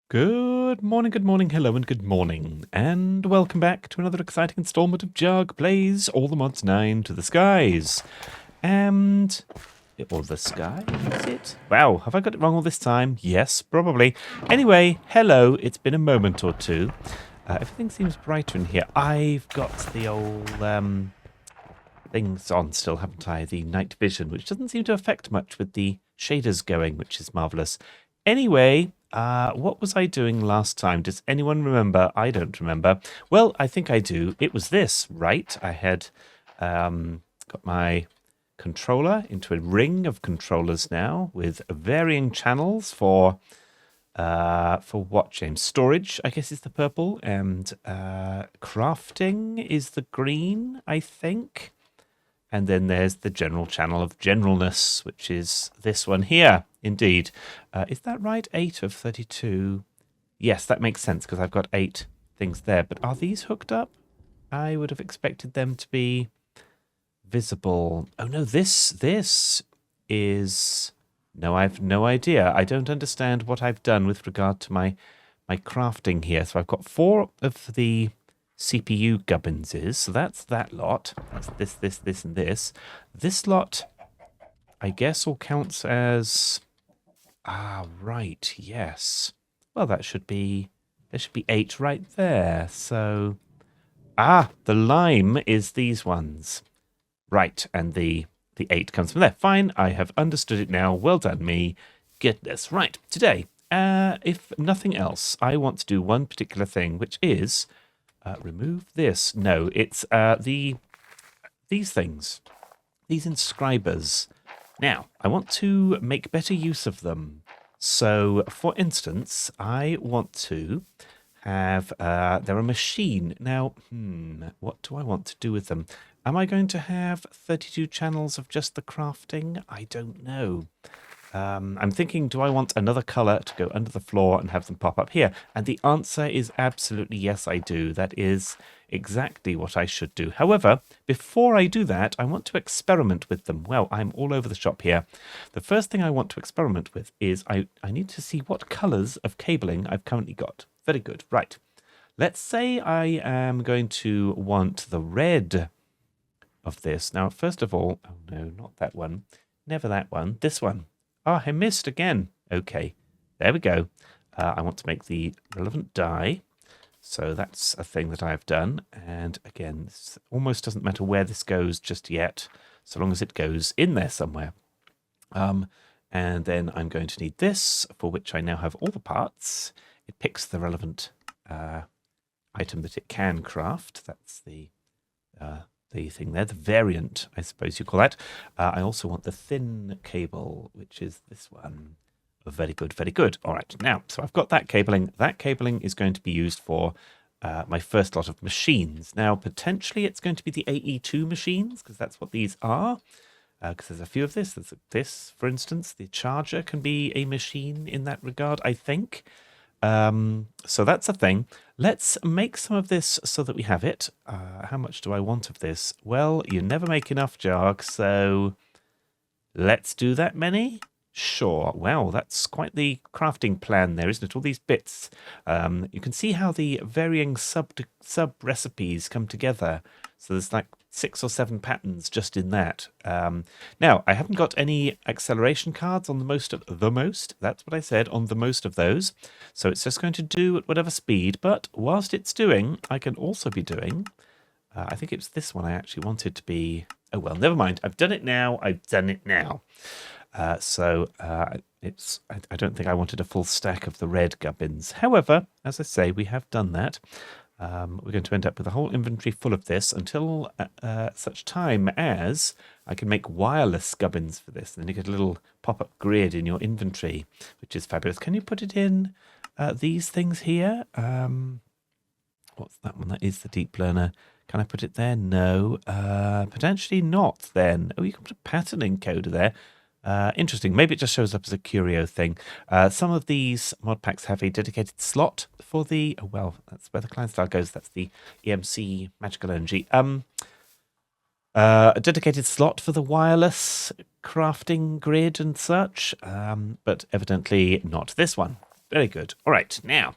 Good morning, hello, and good morning, and welcome back to another exciting installment of jahg Plays All the Mods 9 to the Skies. Or the sky, is it? Wow, have I got it wrong all this time? Yes, probably. Anyway, hello, it's been a moment or two. Everything seems brighter in here. I've got the old things on still, haven't I? The night vision, which doesn't seem to affect much with the shaders going, which is marvellous. Anyway, what was I doing last time? Does anyone remember? I don't remember. Well, I think I do. It was this, right? I had got my controller into a ring of controllers now with varying channels for what, James? Storage, I guess, is the purple, and crafting is the green, I think. And then there's the general channel of generalness, which is this one here, indeed. Is that right? 8 of 32. Yes, that makes sense, because I've got 8 things there. But are these hooked up? I would have expected them to be visible. Oh, no, this is... No, I've no idea. I don't understand what I've done with regard to my crafting here. So I've got 4 of the CPU gubbinses, so that's that lot. That's this, and this. This lot, I guess, all counts as... Ah, right, yes. Well, there should be 8 right there, so... Ah, the lime is these ones. Right, and the 8 comes from there. Fine, I have understood it now. Well done, me. Goodness. Right, today, if nothing else, I want to do one particular thing, which is... remove this. No, it's these things. These inscribers. Now, I want to make better use of them. So, for instance, I want to have... they're a machine. Now, what do I want to do with them? Am I going to have 32 channels of just the crafting? I don't know. I'm thinking, do I want another colour to go under the floor and have them pop up here? And the answer is absolutely yes, I do. That is exactly what I should do. However, before I do that, I want to experiment with them. Well, I'm all over the shop here. The first thing I want to experiment with is I need to see what colours of cabling I've currently got. Very good. Right. Let's say I am going to want the red of this. Now, first of all, oh no, not that one. Never that one. This one. Oh, I missed again. Okay, there we go. I want to make the relevant dye. So that's a thing that I've done. And again, this almost doesn't matter where this goes just yet, so long as it goes in there somewhere. And then I'm going to need this, for which I now have all the parts. It picks the relevant item that it can craft. That's the thing there, the variant, I suppose you call that. I also want the thin cable, which is this one. Very good, very good. All right, now, so I've got that cabling. That cabling is going to be used for my first lot of machines. Now, potentially it's going to be the AE2 machines, because that's what these are. Because there's a few of this. There's this, for instance. The charger can be a machine in that regard, I think. So that's a thing. Let's make some of this so that we have it. How much do I want of this? Well, you never make enough, jahg, so let's do that many? Sure. Wow, that's quite the crafting plan there, isn't it? All these bits. You can see how the varying sub recipes come together. So there's like 6 or 7 patterns just in that. Now, I haven't got any acceleration cards on the most, that's what I said, on the most of those. So it's just going to do at whatever speed, but whilst it's doing, I can also be doing, I think it's this one I actually wanted to be, oh well, never mind, I've done it now, I don't think I wanted a full stack of the red gubbins. However, as I say, we have done that. We're going to end up with a whole inventory full of this until such time as I can make wireless gubbins for this. And then you get a little pop-up grid in your inventory, which is fabulous. Can you put it in these things here? What's that one? That is the deep learner. Can I put it there? No. Potentially not then. Oh, you can put a patterning coder there. Interesting. Maybe it just shows up as a curio thing. Some of these mod packs have a dedicated slot for the... Oh, well, that's where the client style goes. That's the EMC Magical Energy. A dedicated slot for the wireless crafting grid and such, but evidently not this one. Very good. All right, now,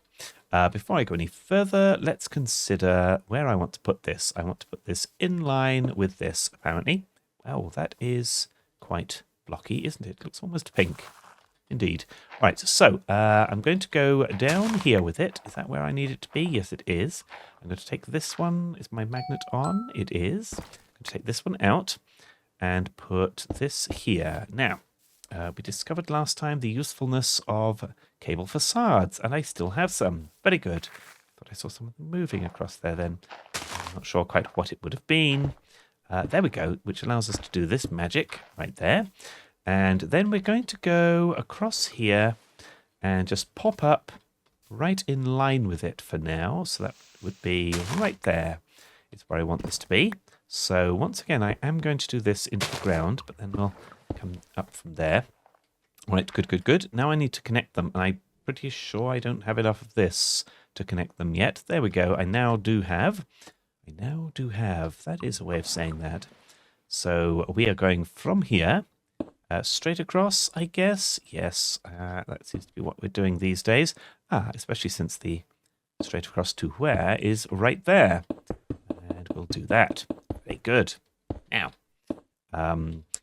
before I go any further, let's consider where I want to put this. I want to put this in line with this, apparently. Well, that is quite blocky, isn't it? It looks almost pink. Indeed. Right, so I'm going to go down here with it. Is that where I need it to be? Yes, it is. I'm going to take this one. Is my magnet on? It is. I'm going to take this one out and put this here. Now, we discovered last time the usefulness of cable facades, and I still have some. Very good. Thought I saw something moving across there then. I'm not sure quite what it would have been. There we go, which allows us to do this magic right there. And then we're going to go across here and just pop up right in line with it for now. So that would be right there is where I want this to be. So once again, I am going to do this into the ground, but then we'll come up from there. All right, good, good, good. Now I need to connect them. I'm pretty sure I don't have enough of this to connect them yet. There we go. I now do have. That is a way of saying that. So we are going from here. Straight across, I guess. Yes, that seems to be what we're doing these days. Especially since the straight across to where is right there. And we'll do that. Very good. Now,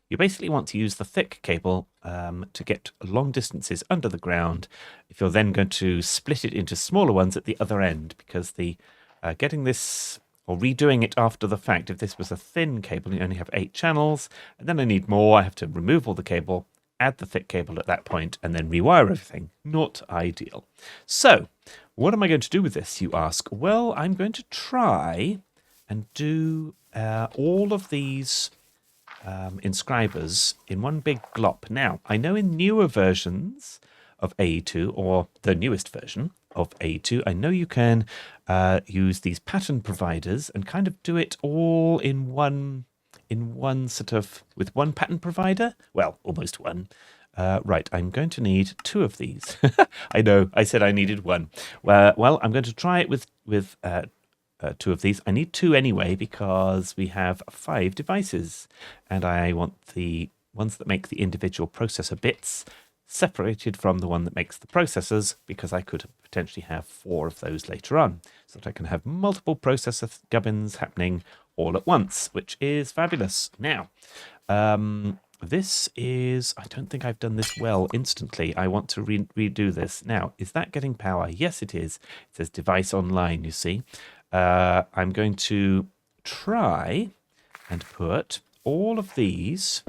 you basically want to use the thick cable to get long distances under the ground if you're then going to split it into smaller ones at the other end, because the getting this or redoing it after the fact, if this was a thin cable, you only have 8 channels, and then I need more, I have to remove all the cable, add the thick cable at that point, and then rewire everything. Not ideal. So, what am I going to do with this, you ask? Well, I'm going to try and do all of these inscribers in one big glop. Now, I know in newer versions of AE2, or the newest version of AE2, I know you can use these pattern providers and kind of do it all in one sort of, with one pattern provider. Well, almost one. Right, I'm going to need 2 of these. I know, I said I needed 1. Well, I'm going to try it with 2 of these. I need 2 anyway because we have 5 devices, and I want the ones that make the individual processor bits separated from the one that makes the processors, because I could potentially have 4 of those later on, so that I can have multiple processor gubbins happening all at once, which is fabulous. Now, this is, I don't think I've done this well instantly. I want to redo this. Now, is that getting power? Yes, it is. It says device online, you see. I'm going to try and put all of these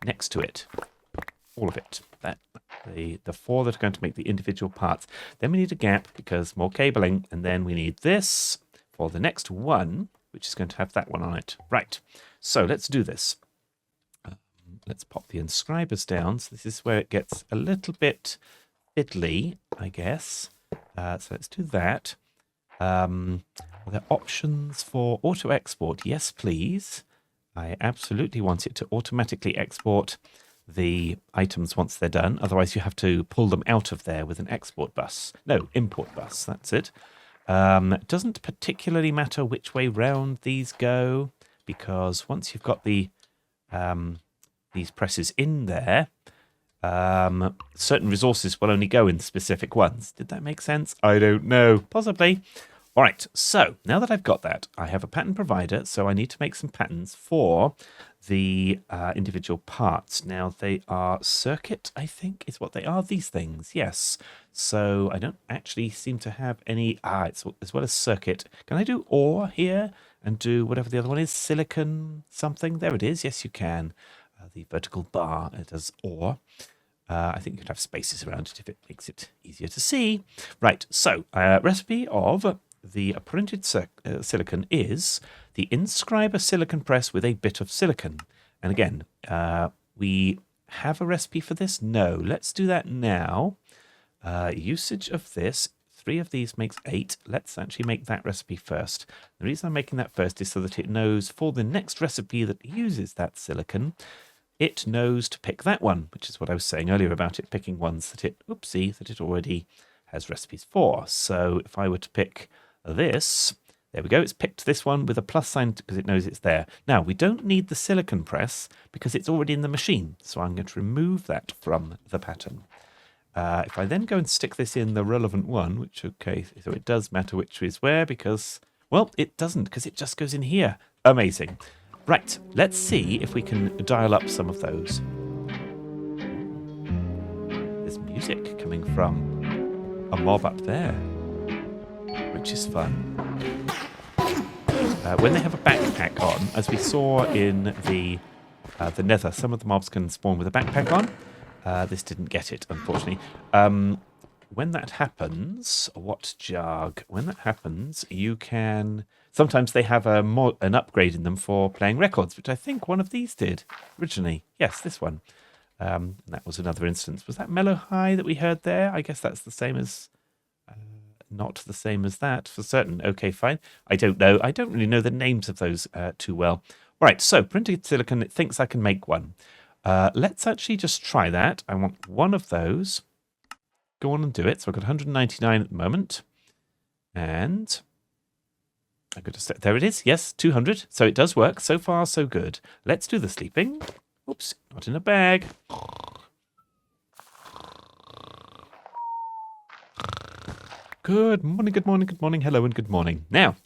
next to it. All of it. The 4 that are going to make the individual parts. Then we need a gap because more cabling, and then we need this for the next one, which is going to have that one on it. Right, so let's do this. Let's pop the inscribers down. So this is where it gets a little bit fiddly, I guess. So let's do that. Are there options for auto export? Yes, please. I absolutely want it to automatically export the items once they're done. Otherwise, you have to pull them out of there with an export bus. No, import bus. That's it. It doesn't particularly matter which way round these go, because once you've got the these presses in there, certain resources will only go in specific ones. Did that make sense? I don't know. Possibly. All right, so now that I've got that, I have a pattern provider, so I need to make some patterns for the individual parts. Now, they are circuit, I think, is what they are, these things, yes. So I don't actually seem to have any, it's as well as circuit. Can I do ore here and do whatever the other one is? Silicon something? There it is, yes, you can. The vertical bar, it does ore. I think you could have spaces around it if it makes it easier to see. Right, so recipe of the printed silicon is the inscriber silicon press with a bit of silicon. And again, we have a recipe for this? No, let's do that now. Usage of this, 3 of these makes 8. Let's actually make that recipe first. The reason I'm making that first is so that it knows for the next recipe that uses that silicon, it knows to pick that one, which is what I was saying earlier about it picking ones that it, that it already has recipes for. So if I were to pick this, there we go, it's picked this one with a plus sign because it knows it's there. Now, we don't need the silicon press because it's already in the machine, so I'm going to remove that from the pattern. If I then go and stick this in the relevant one, which, okay, so it does matter which is where because, well, it doesn't because it just goes in here. Amazing. Right, let's see if we can dial up some of those. There's music coming from a mob up there, which is fun. When they have a backpack on, as we saw in the Nether, some of the mobs can spawn with a backpack on. This didn't get it, unfortunately. When that happens, what jahg? When that happens, you can... Sometimes they have an upgrade in them for playing records, which I think one of these did originally. Yes, this one. That was another instance. Was that Mellow High that we heard there? I guess that's the same as... not the same as that, for certain. Okay, fine. I don't know. I don't really know the names of those too well. All right, so printed silicon, it thinks I can make one. Let's actually just try that. I want one of those. Go on and do it. So I've got 199 at the moment. And I've got to set, there it is. Yes, 200. So it does work. So far, so good. Let's do the sleeping. Oops, not in a bag. Good morning, good morning, good morning, hello and good morning. Now,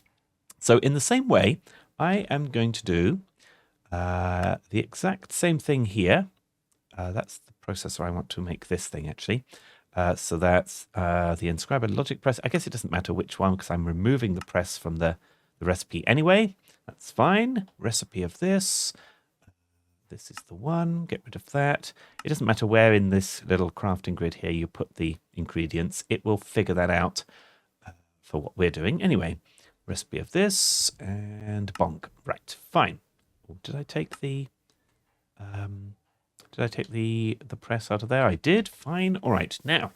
so in the same way, I am going to do the exact same thing here. That's the processor I want to make this thing, actually. So that's the Inscriber logic press. I guess it doesn't matter which one because I'm removing the press from the recipe anyway. That's fine. Recipe of this. This is the one. Get rid of that. It doesn't matter where in this little crafting grid here you put the ingredients. It will figure that out for what we're doing. Anyway, recipe of this and bonk. Right, fine. Oh, did I take the press out of there? I did. Fine. All right. Now,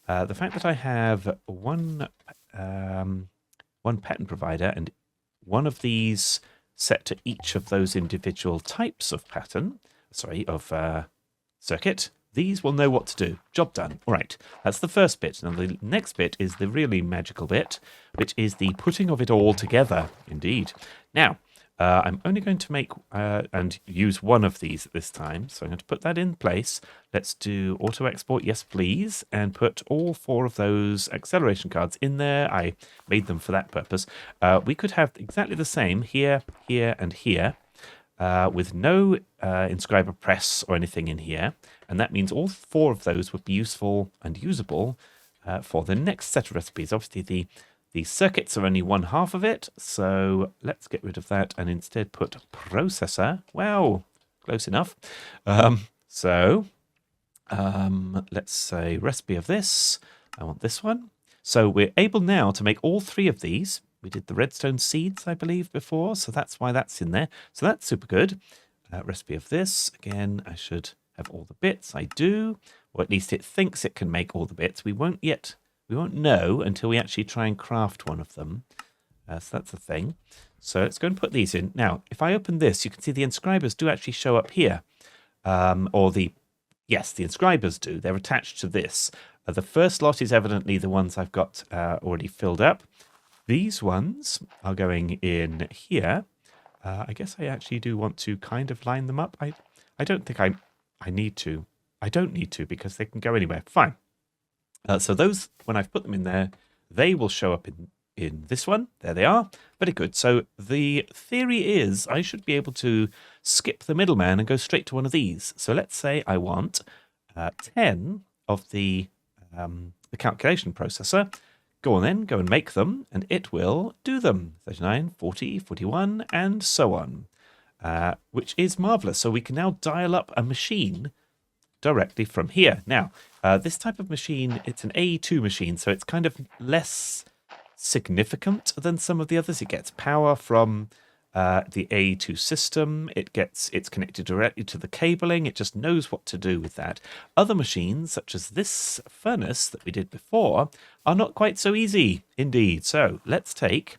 the fact that I have one pattern provider and one of these set to each of those individual types of pattern, circuit, these will know what to do. Job done. All right, that's the first bit. Now, the next bit is the really magical bit, which is the putting of it all together, indeed. Now, I'm only going to make and use one of these at this time, so I'm going to put that in place. Let's do auto export, yes please, and put all 4 of those acceleration cards in there. I made them for that purpose. We could have exactly the same here, here, and here, with no inscriber press or anything in here, and that means all 4 of those would be useful and usable for the next set of recipes. Obviously, the circuits are only 1/2 of it, so let's get rid of that and instead put processor. Wow, close enough. Let's say recipe of this. I want this one. So we're able now to make all 3 of these. We did the redstone seeds, I believe, before, so that's why that's in there. So that's super good. Recipe of this. Again, I should have all the bits. I do, or at least it thinks it can make all the bits. We won't know until we actually try and craft one of them. So that's the thing. So let's go and put these in. Now, if I open this, you can see the inscribers do actually show up here. Yes, the inscribers do. They're attached to this. The first lot is evidently the ones I've got already filled up. These ones are going in here. I guess I actually do want to kind of line them up. I don't think I need to. I don't need to because they can go anywhere. Fine. So those, when I've put them in there, they will show up in this one. There they are. Very good. So the theory is I should be able to skip the middleman and go straight to one of these. So let's say I want 10 of the calculation processor. Go on then, go and make them, and it will do them. 39, 40, 41, and so on, which is marvelous. So we can now dial up a machine directly from here. Now, this type of machine, it's an A2 machine, so it's kind of less significant than some of the others. It gets power from the A2 system. It's connected directly to the cabling. It just knows what to do with that. Other machines, such as this furnace that we did before, are not quite so easy indeed. So let's take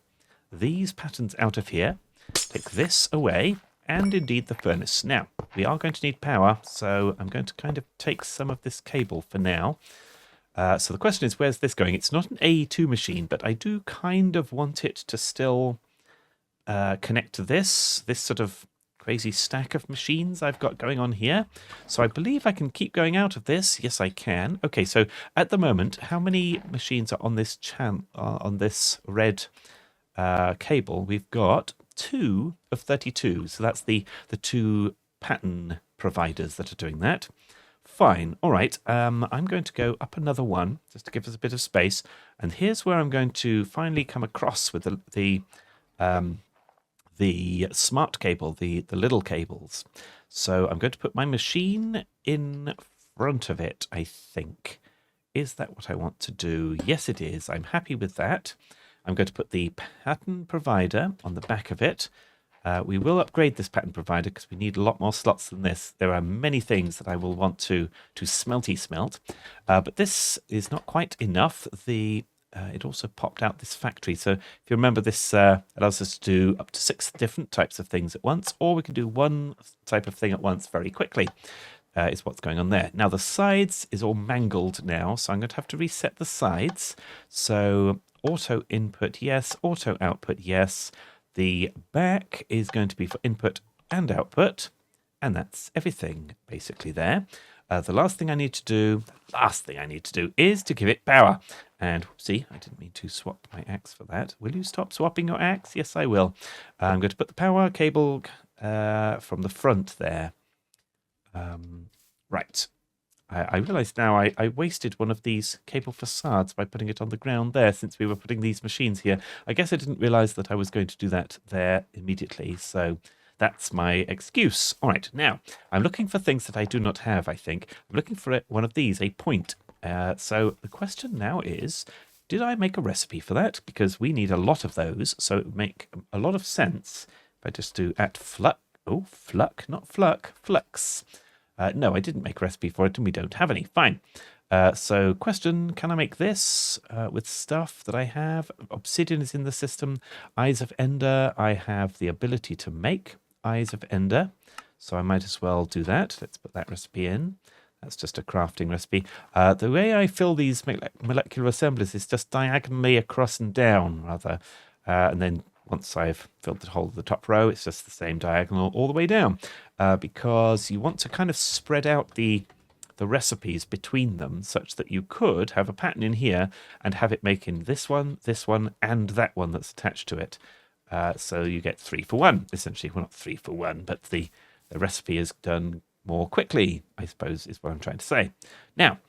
these patterns out of here, take this away, and indeed the furnace. Now, we are going to need power, so I'm going to kind of take some of this cable for now. So the question is, where's this going? It's not an A2 machine, but I do kind of want it to still connect to this sort of crazy stack of machines I've got going on here. So I believe I can keep going out of this. Yes, I can. Okay, so at the moment, how many machines are on this on this red cable? We've got 2 of 32. So that's the 2 pattern providers that are doing that. Fine. All right. I'm going to go up another one just to give us a bit of space. And here's where I'm going to finally come across with the smart cable, the little cables. So I'm going to put my machine in front of it, I think. Is that what I want to do? Yes, it is. I'm happy with that. I'm going to put the pattern provider on the back of it. We will upgrade this pattern provider because we need a lot more slots than this. There are many things that I will want to smelt, but this is not quite enough. It also popped out this factory. So if you remember, this allows us to do up to 6 different types of things at once, or we can do one type of thing at once very quickly. Is what's going on there. Now the sides is all mangled now, so I'm going to have to reset the sides. So auto input, yes. Auto output, yes. The back is going to be for input and output, and that's everything basically there. The last thing I need to do is to give it power. And see, I didn't mean to swap my axe for that. Will you stop swapping your axe? Yes, I will. I'm going to put the power cable from the front there. Right. I realise now I wasted one of these cable facades by putting it on the ground there since we were putting these machines here. I guess I didn't realise that I was going to do that there immediately, so that's my excuse. All right, now, I'm looking for things that I do not have, I think. I'm looking for one of these, a point. So the question now is, did I make a recipe for that? Because we need a lot of those, so it would make a lot of sense if I just do at flux. Oh, fluck, not fluck, flux. No, I didn't make a recipe for it, and we don't have any. Fine. So question, can I make this with stuff that I have? Obsidian is in the system. Eyes of Ender, I have the ability to make Eyes of Ender, so I might as well do that. Let's put that recipe in. That's just a crafting recipe. The way I fill these molecular assemblies is just diagonally across and down, rather. And then once I've filled the whole of the top row, it's just the same diagonal all the way down. Because you want to kind of spread out the recipes between them such that you could have a pattern in here and have it making this one, and that one that's attached to it. So you get 3 for 1, essentially. Well, not 3 for 1, but the recipe is done more quickly, I suppose, is what I'm trying to say. Now,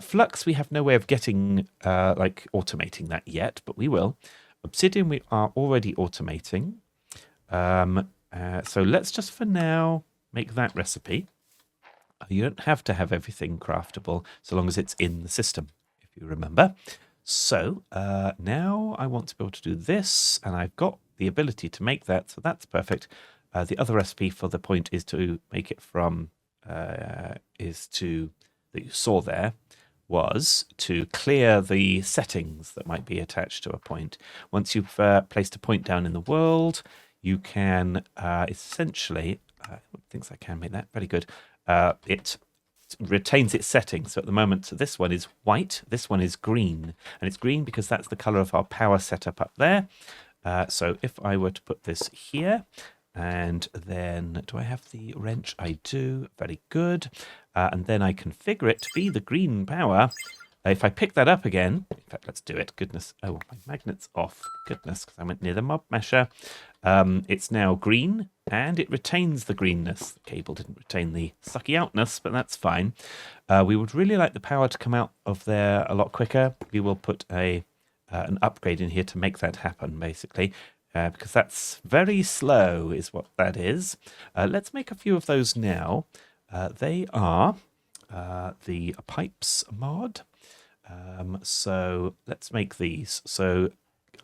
Flux, we have no way of getting, automating that yet, but we will. Obsidian, we are already automating. So let's just, for now, make that recipe. You don't have to have everything craftable so long as it's in the system, if you remember. So now I want to be able to do this, and I've got the ability to make that, so that's perfect. The other recipe for the point is to make it from, that you saw there, was to clear the settings that might be attached to a point. Once you've placed a point down in the world, you can essentially, thinks I can make that, very good, it retains its settings. So at the moment, this one is white, this one is green, and it's green because that's the color of our power setup up there. So if I were to put this here, and then do I have the wrench? I do. Very good. And then I configure it to be the green power. If I pick that up again, in fact, let's do it. Goodness. Oh, my magnet's off. Goodness, because I went near the mob mesher. It's now green, and it retains the greenness. The cable didn't retain the sucky outness, but that's fine. We would really like the power to come out of there a lot quicker. We will put an upgrade in here to make that happen, basically. Because that's very slow, is what that is. Let's make a few of those now. They are the pipes mod. So let's make these. So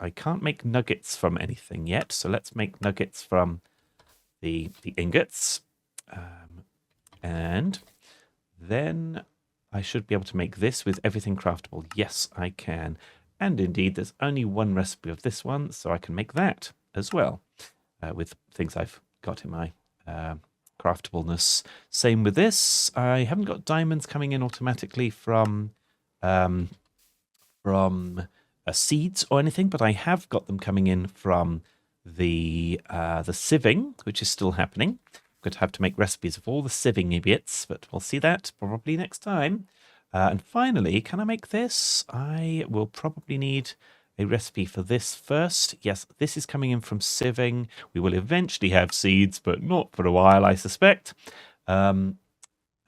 I can't make nuggets from anything yet. So let's make nuggets from the ingots. And then I should be able to make this with everything craftable. Yes, I can. And indeed, there's only one recipe of this one, so I can make that as well with things I've got in my craftableness. Same with this. I haven't got diamonds coming in automatically from seeds or anything, but I have got them coming in from the sieving, which is still happening. I'm going to have to make recipes of all the sieving bits, but we'll see that probably next time. And finally, can I make this? I will probably need a recipe for this first. Yes, this is coming in from sieving. We will eventually have seeds, but not for a while, I suspect. And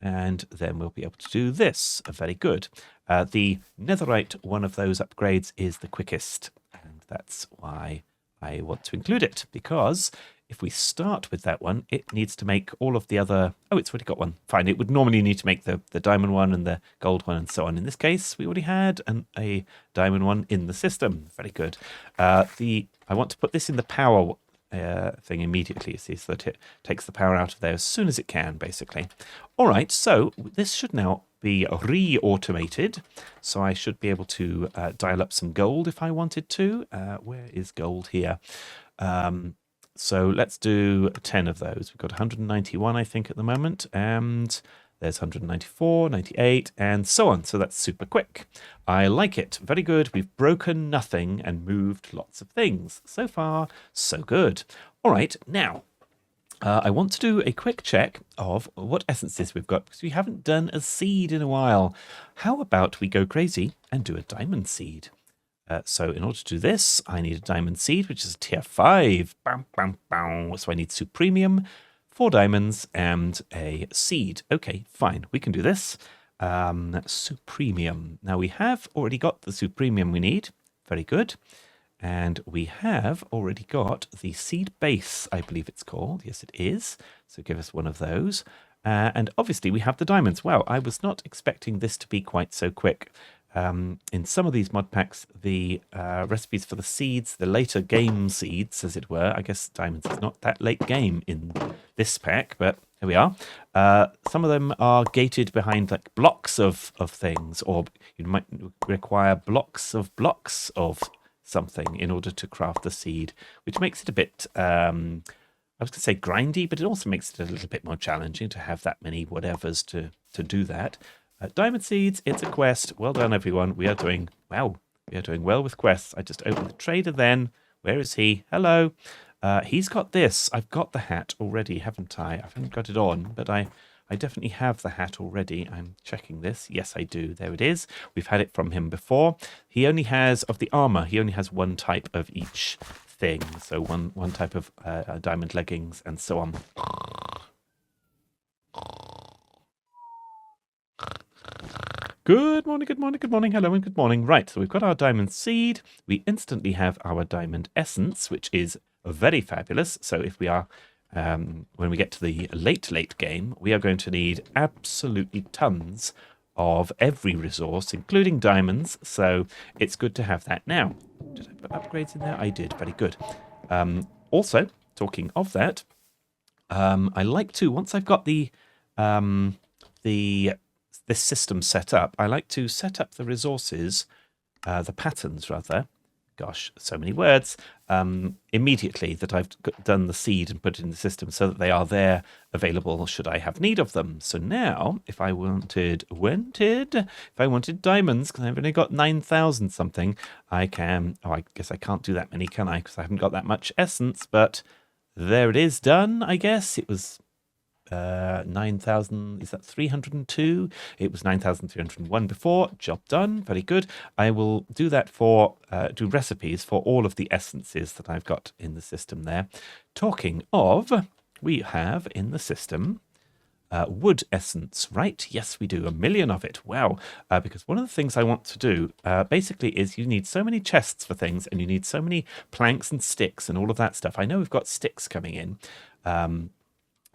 then we'll be able to do this. Very good. The netherite, one of those upgrades, is the quickest. And that's why I want to include it, because if we start with that one, it needs to make all of the other... Oh, it's already got one. Fine. It would normally need to make the diamond one and the gold one and so on. In this case, we already had a diamond one in the system. Very good. I want to put this in the power thing immediately, see, so that it takes the power out of there as soon as it can, basically. All right, so this should now be re-automated, so I should be able to dial up some gold if I wanted to. Where is gold here? So let's do 10 of those. We've got 191, I think, at the moment, and there's 194, 98, and so on. So that's super quick. I like it. Very good. We've broken nothing and moved lots of things. So far, so good. All right, now, I want to do a quick check of what essences we've got, because we haven't done a seed in a while. How about we go crazy and do a diamond seed? So in order to do this, I need a diamond seed, which is a tier 5. Bam, bam, bam. So I need supremium, 4 diamonds, and a seed. Okay, fine. We can do this. Supremium. Now we have already got the supremium we need. Very good. And we have already got the seed base, I believe it's called. Yes, it is. So give us one of those. And obviously we have the diamonds. Wow, I was not expecting this to be quite so quick. In some of these mod packs, the recipes for the seeds, the later game seeds, as it were, I guess diamonds is not that late game in this pack, but here we are. Some of them are gated behind like blocks of things, or you might require blocks of something in order to craft the seed, which makes it a bit, I was going to say grindy, but it also makes it a little bit more challenging to have that many whatevers to do that. Diamond seeds, it's a quest. Well done, everyone. We are doing well with quests. I just opened the trader then. Where is he? Hello. He's got this. I've got the hat already, haven't I? I haven't got it on, but I definitely have the hat already. I'm checking this. Yes, I do. There it is. We've had it from him before. He only has, of the armor, he only has one type of each thing. So one type of diamond leggings and so on. Good morning, good morning, good morning, hello and good morning. Right, so we've got our diamond seed. We instantly have our diamond essence, which is very fabulous. So if we are, when we get to the late game, we are going to need absolutely tons of every resource, including diamonds. So it's good to have that now. Did I put upgrades in there? I did, very good. Also, talking of that, I like to, once I've got this system set up, I like to set up the resources, the patterns rather, gosh, so many words, immediately that I've done the seed and put it in the system so that they are there available should I have need of them. So now, if I wanted diamonds, because I've only got 9,000 something, I can, oh, I guess I can't do that many, can I? Because I haven't got that much essence, but there it is done, I guess. It was 9,000, is that 302? It was 9,301 before. Job done. Very good. I will do that for, do recipes for all of the essences that I've got in the system there. Talking of, we have in the system wood essence, right? Yes, we do. 1 million of it. Wow. Because one of the things I want to do basically is you need so many chests for things and you need so many planks and sticks and all of that stuff. I know we've got sticks coming in.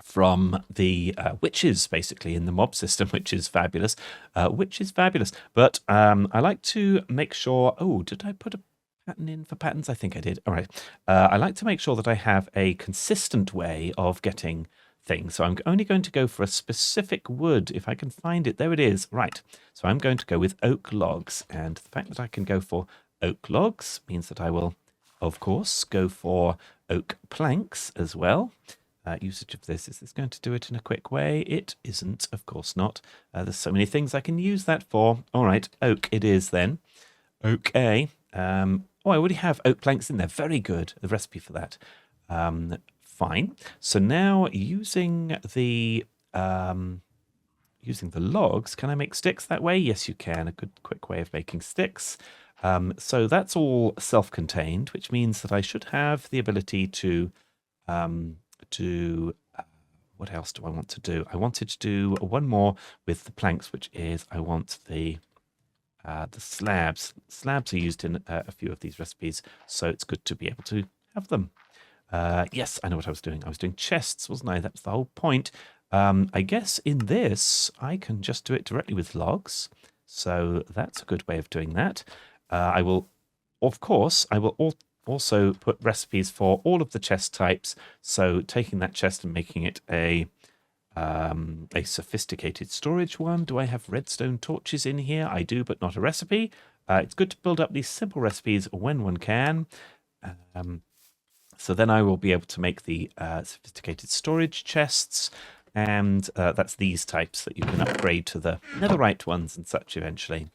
From the witches, basically, in the mob system, which is fabulous. But I like to make sure... Oh, did I put a pattern in for patterns? I think I did. All right. I like to make sure that I have a consistent way of getting things. So I'm only going to go for a specific wood, if I can find it. There it is. Right. So I'm going to go with oak logs. And the fact that I can go for oak logs means that I will, of course, go for oak planks as well. Usage of this. Is this going to do it in a quick way? It isn't, of course not. There's so many things I can use that for. All right, oak it is then. Okay. Oh, I already have oak planks in there. Very good. The recipe for that. Fine. So now using the logs, can I make sticks that way? Yes, you can. A good quick way of making sticks. So that's all self-contained, which means that I should have the ability to do. What else do I want to do? I wanted to do one more with the planks, which is I want the slabs. Slabs are used in a few of these recipes, so it's good to be able to have them. Yes, I know what I was doing. I was doing chests, wasn't I? That's the whole point. I guess in this, I can just do it directly with logs. So that's a good way of doing that. I will, of course, also put recipes for all of the chest types. So taking that chest and making it a sophisticated storage one. Do I have redstone torches in here? I do, but not a recipe. It's good to build up these simple recipes when one can. So then I will be able to make the sophisticated storage chests, and that's these types that you can upgrade to the netherite ones and such eventually.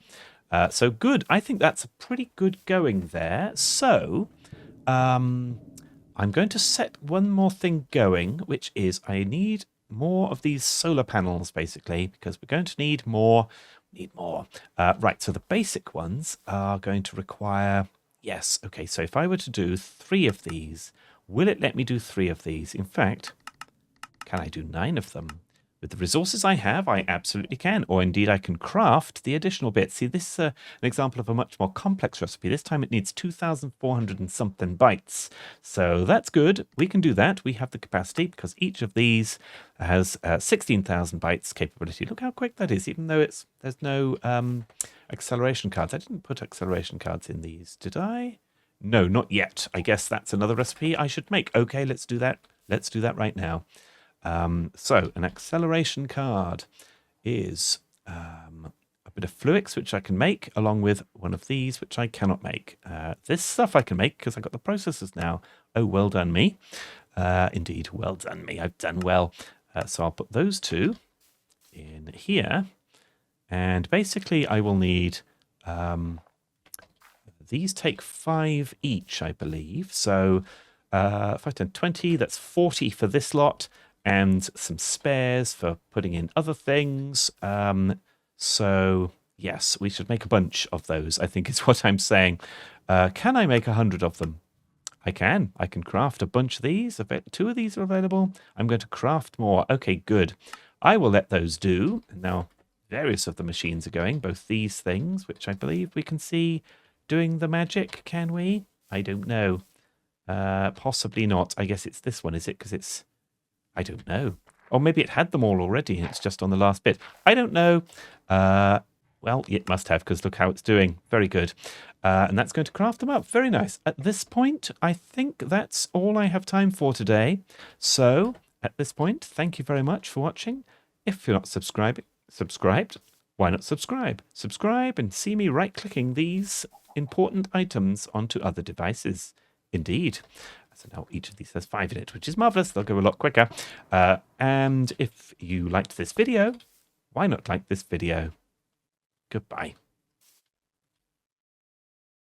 So good. I think that's a pretty good going there. So I'm going to set one more thing going, which is I need more of these solar panels, basically, because we're going to need more. Right, so the basic ones are going to require... Yes, okay, so if I were to do 3 of these, will it let me do 3 of these? In fact, can I do 9 of them? With the resources I have, I absolutely can. Or indeed, I can craft the additional bits. See, this is an example of a much more complex recipe. This time it needs 2,400 and something bytes. So that's good. We can do that. We have the capacity because each of these has 16,000 bytes capability. Look how quick that is, even though there's no acceleration cards. I didn't put acceleration cards in these, did I? No, not yet. I guess that's another recipe I should make. Okay, let's do that. Let's do that right now. So an acceleration card is a bit of Fluix, which I can make, along with one of these, which I cannot make. This stuff I can make because I've got the processors now. Oh, well done me. Indeed, well done me. I've done well. So I'll put those 2 in here. And basically I will need... these take 5 each, I believe. So 5, 10, 20, that's 40 for this lot. And some spares for putting in other things. So, yes, we should make a bunch of those, I think is what I'm saying. Can I make 100 of them? I can. I can craft a bunch of these. 2 of these are available. I'm going to craft more. Okay, good. I will let those do. Now, various of the machines are going, both these things, which I believe we can see doing the magic, can we? I don't know. Possibly not. I guess it's this one, is it? Because it's... I don't know. Or maybe it had them all already and it's just on the last bit. I don't know. Well, it must have, because look how it's doing. Very good. And that's going to craft them up. Very nice. At this point, I think that's all I have time for today. So, at this point, thank you very much for watching. If you're not subscribed, why not subscribe? Subscribe and see me right-clicking these important items onto other devices. Indeed. So now each of these has 5 in it, which is marvelous. They'll go a lot quicker. And if you liked this video, why not like this video? Goodbye.